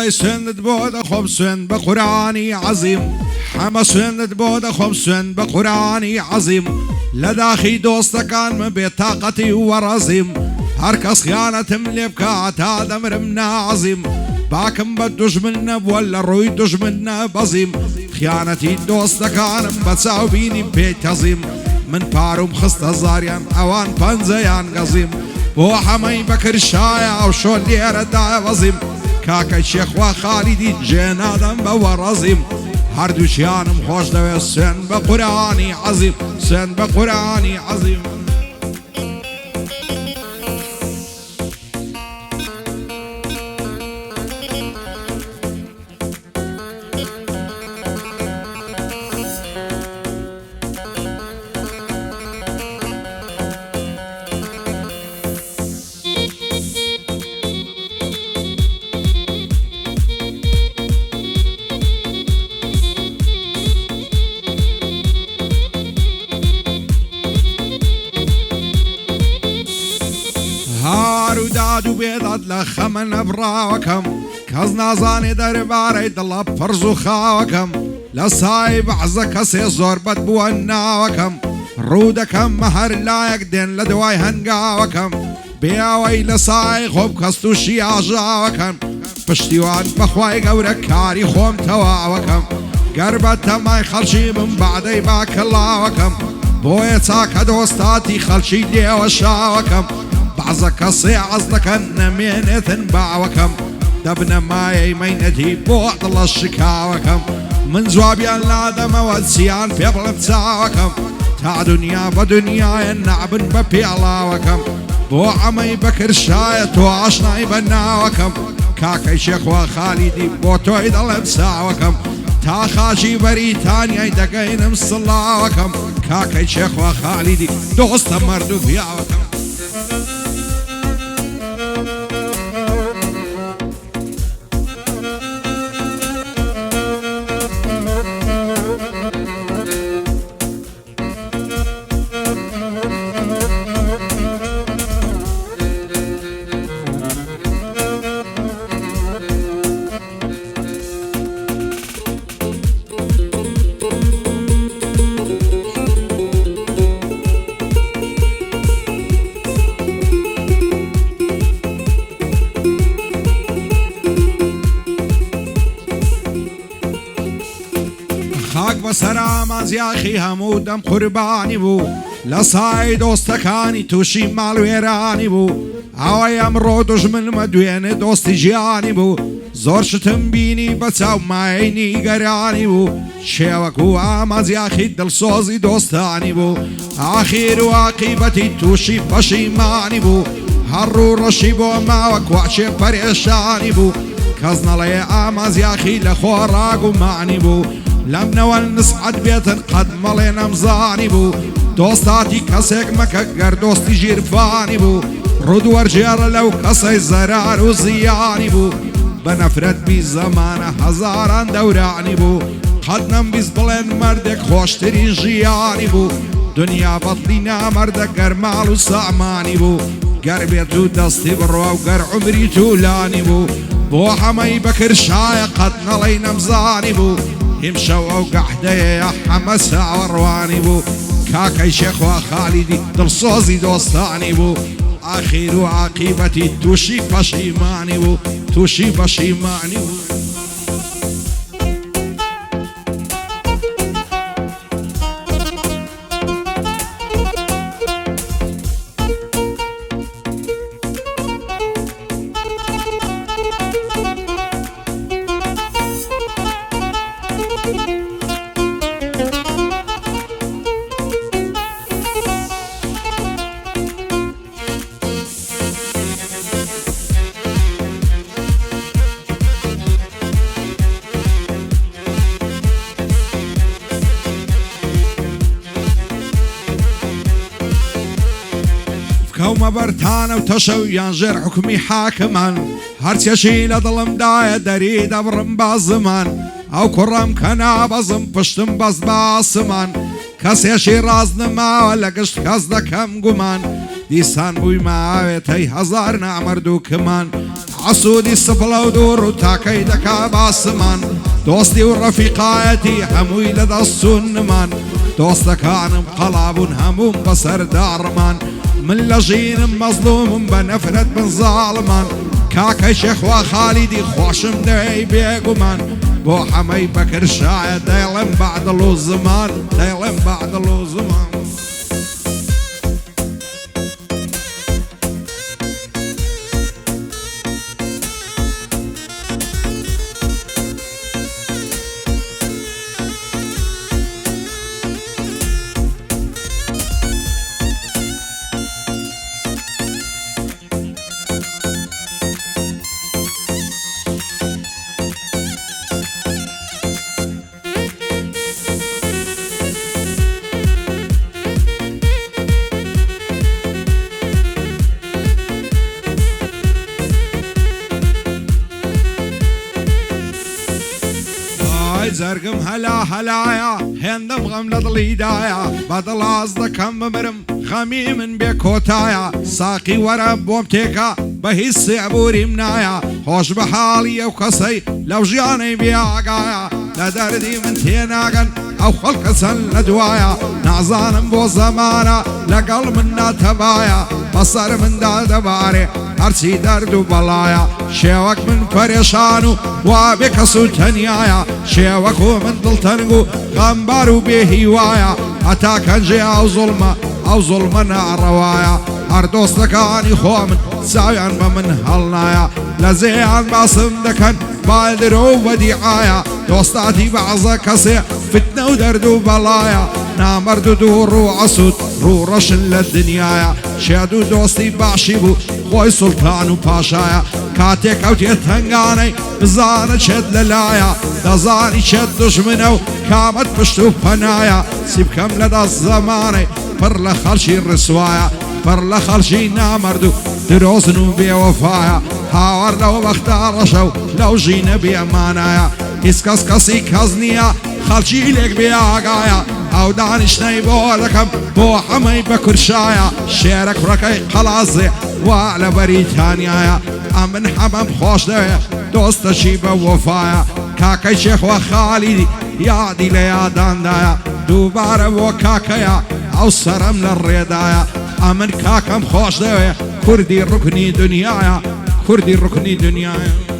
دڵی سوێنت بۆ دەخۆم سوێن بە قورانی عەزیم حەمە سوێنت بۆ دەخۆم سوێن بە قورانی عەزیم لە داخی دۆستەکانمە بێتاقەتی وەڕەزیم هەر کەس خیانەتم لێ بکات تا دەمرم نازیم باکم بە دوژمن نەبووە لە ڕووی دوژمن نەبەزیم خیانەتی دۆستەکانم بە چاوبینیم پێی تەزیم من پارم خستە زاریان ئەوان پەنجەیان گەزیم بۆ هەمەی بەکرشایە ئەو شۆ لێرەدا وەزیم کاکە شێخوا خالیدی جێنادەم بە وەڕەزیم هەردووچیانم خۆش دەوێت سوێن بە قورانی عەزیم سوێن بە قورانی عەزیم هارو داد و بێداد لە خەمە نەبڕاوەکەم کەس نازانێ دەربارەی دڵە پەرز و خاوەکەم لە سای بەعزە کەسێ زۆر بەد بووە ناوەکەم ڕوو دەکەم مەهەر لایەک دێن لە دوای هەنگاوەکەم بێەوەی لە سای خۆم کەست و شیاژاوەکەم پشتیوان بەخوای گەورە کاری خۆم تەواوەکەم گەر بە تەمای خەڵکی من بەعدەی باکەڵاوەکەم بۆیە چاکە دۆستاتی خەڵکی لێوە شاوەکەم بعضە کەسێ عەز دەکەن نەمێنێتن باوەکەم دەبنە مایەی مەینەتی بۆ دڵە شکاوەکەم من جوابیان لادەمەوە چیان پێ بڵێم چاوەکەم تا دنیا بە دنیایە نەعبن بە پێڵاوەکەم بۆ ئەمەی بەکرشایە تۆ ئاشنای بە ناوەکەم کاکەی شێخوا خالیدی بۆ تۆی دەڵێم چاوەکەم تا خاچی بەریتانیای دەگەینم سڵاوەکەم کاکەی شێخوا خالیدی دۆستە مەرد و پیاوەکەم خاک بەسەر ئامانزیاخی هەموو دەم قوربانی بوو لە سای دۆستەکانی تووشی ماڵوێرانی بوو ئەوەی ئەمڕۆ دوژمنمە دوێنێ دۆستی ژیانی بوو زۆر شتم بینی بە چاو مایەی نیگەرانی بوو شێوەکو ئامانزیاخی دڵسۆزی دۆستانی بوو ئاخیر و عاقیبەتی تووشی پەشیمانی بوو هەڕوو ڕەشی بۆ ماوە کواچێ پەرێشانی بوو کەس نەڵێ ئامانزیاخی لە خۆڕاگ و معنی بوو لەم نەوە نسعەت بێتن قەت مەڵێ نەمزانی بوو دۆستاتی کەسێک مەکە گەر دۆستی ژیرفانی بوو ڕوود وەرجێڕە لەو کەسەی زەرار و زیانی بوو بە نەفرەت بی زەمانە هەزاران دەورانی بوو قەت نەمبیست بڵێن مەردێک خۆشترین ژیانی بوو دنیا بەدڵی نامەردە گەر ماڵ و سامانی بوو گەر بێت و دەستی بڕوا و گەر عومری توولانی بوو بۆ هەمەی بەکرشایە قەت نەڵەی نەمزانی بوو هیمشەو ئەو گەحدەیە هەمە ساوەڕوانی بوو کاکەی شێخوا خالیدی دڵسۆزی دۆستانی بوو ئاخیر و عاقیبەتی تووشی پەشیمانی بوو تووشی پەشیمانی بوو کەومە بەرتانە و تەشە و یانژێر حکومی حاکمان هەرچێشی لە دڵمدایە دەری دەبڕم بازمان ئەو کوڕم کە نابەزم پشتم بەست باسمان کەسێشی ڕاز نماوە لە گشت کەس دەکەم گومان دیسان بووی ماوێتەی هەزار نامەرد و کمان عسودي سفلة ودور وتاكي دكا باسمان دوستي ورفيقايتي هموي لدى السنمان دوستك كان مقلب هموم بصر دارمان من لجين مظلوم بنفرت من ظالمان كاكي شيخ وخالدي خوشم داي بيقمان بو حمي بكر شاعر دايلم بعد له زمان دايلم بعد له زمان زرقم هلا هلايا هندم غملة الهدايا بدل عزدك هم مرم خمي من بيكوتايا ساقي ورب ومتيكا بهيس عبوري منايا خوش بحالي وكسي لو جياني بيعقايا لدردي من تيناغن او خلق سن لدوايا نعزان بو زمانا لقل منا تبايا بصر من دباري هرسي درد وبلايا شيوك من فريشانو وابك سلطنيايا شيوك من دلتنقو غنبارو بهوايا حتى كان جي او ظلمنا روايا هر دوستكاني خومن سايان بمن هلنايا لزيان باصم دكن بالدرو وديعايا دوستاتي بعضا كسي فتنة ودرد وبلايا نامرد دور وعسود رو رشن للدنيايا شادو دوستي بعشيبو خوي سلطان وباشايا كاتيك او تيتهنغاني بزانة شد للايا دزاني شد دشمنو كامت بشتو بنايا سيب كم لدى الزماني فر لخلشي الرسوايا فر لخلشي نامردو دروزنو بيوفايا هاور لو بختار شو لو جينا بيمانايا اسكس كسي كزنيا خلشي لك بياقايا او دانش نيبولكم بو حمي بكرشايا شيرك ركي قلازي وعلى بريتانيا امن حمام خوش دوية دوست شيبة وفايا كاكي شيخ وخالدي يادي ليا داندايا دوباره وكاكيا او سرم للريدايا امن كاكم خوش دوية كردي ركني دنيايا كردي ركني دنيايا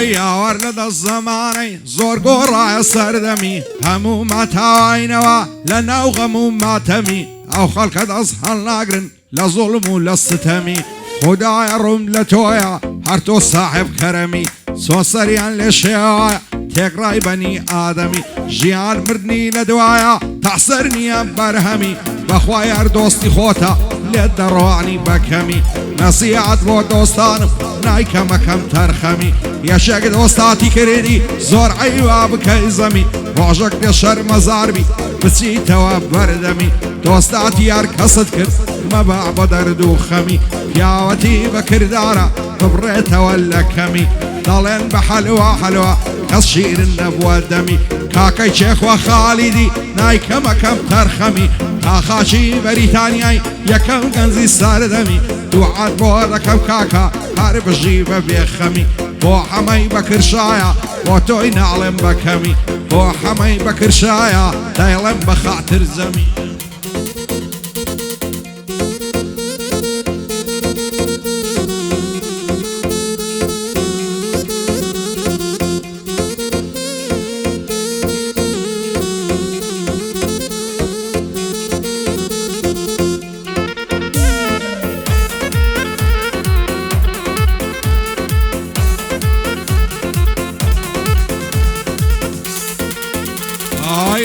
يا ورد الزماني زور قرا سردمي همو ما تاينوا لنا وغمو ما تمي او خلق اصحى لاقرن لظلم ولستمي خدايا رم لتويا هرتو صاحب كرمي سو سريان لشيايا تقراي بني آدمي جيان مردني لدوايا تحصرني برهمي بخوايا دوستي خوتا لدروعني بكمي نصيحة بو دوستانم نايكا مكم ترخمي يا شاق دوستاتي كريدي زور عيوا بكيزمي وعجك بشر مزاربي بسي تواب بردمي دوستاتي يار كسد كر ما بعبدر دوخمي ياوتي بكردارا ببريتا ولا كمي ضلين بحلوة حلوة كالشير النبوة دمي كاكي شيخ وخالدي نايكا مكم ترخمي كاخاشي بريتانياي يكم كنزي ساردمي دوعات بوركم كاكا هارب الجيبة بيخمي بو حمي بكرشايا وتوي نعلم بكمي بو حمي بكرشايا دايلم بخاطر زمي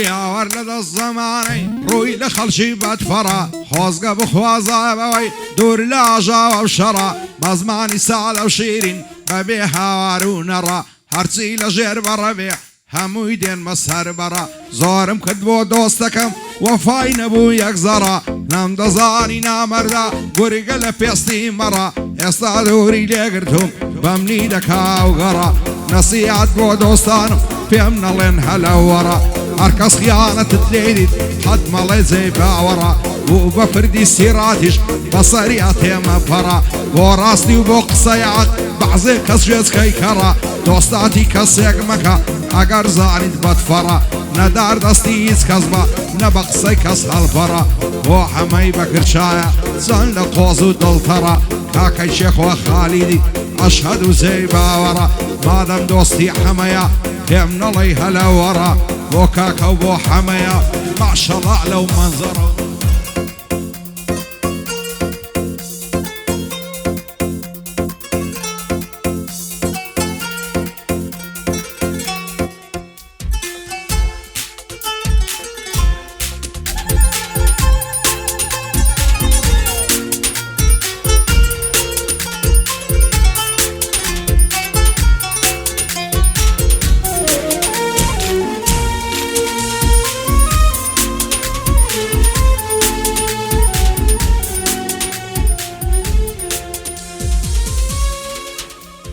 يا ورد الزماني روي لخلشي بتفرا خوزقة بخوازة بوي دور لاجا وشرا مزماني سالة وشيرين بەبێ هاوار و نەڕا هەرچی لە ژێر بەڕەبێ هەمووی دێنمە سەر بەڕە زۆرم کرد بۆ دۆستەکەم وەفای نەبوو یەک زەڕە نام دەزانی نامەردا گورگە لە پێستی مەڕە ئێستا دووری لێگرتوم بەمنی دەکاو گەڕە نەسیحەت بۆ دۆستانم پێم نەڵێن هەلەوەڕە هەرکەس خیانەتت لێدیت حەد مەڵێ جێی باوەڕە و بە فردی سیراتیش بەسەریا تێمە پەڕە بۆ ڕاستی و بۆ قسەی عەق بەعزێ کەس ژێچکەی کەڕە دۆستاتی کەسێک مەکە ئەگەر زانیت بەدفەڕە نەدار دەستی هیچ کەس بە نە بە قسەی کەس هەڵپەڕە بۆ هەمەی بەکرچایە چەند لە قۆز و دڵتەڕە کاکەی شێخۆ خالیدی ئەشهەد و جێی باوەڕە مادەم دۆستی هەمەیە پێم نەڵێی هەلەوەڕە بۆ کاکە و بۆ هەمەیە ماشەڵڵا لەو مەنزەڕە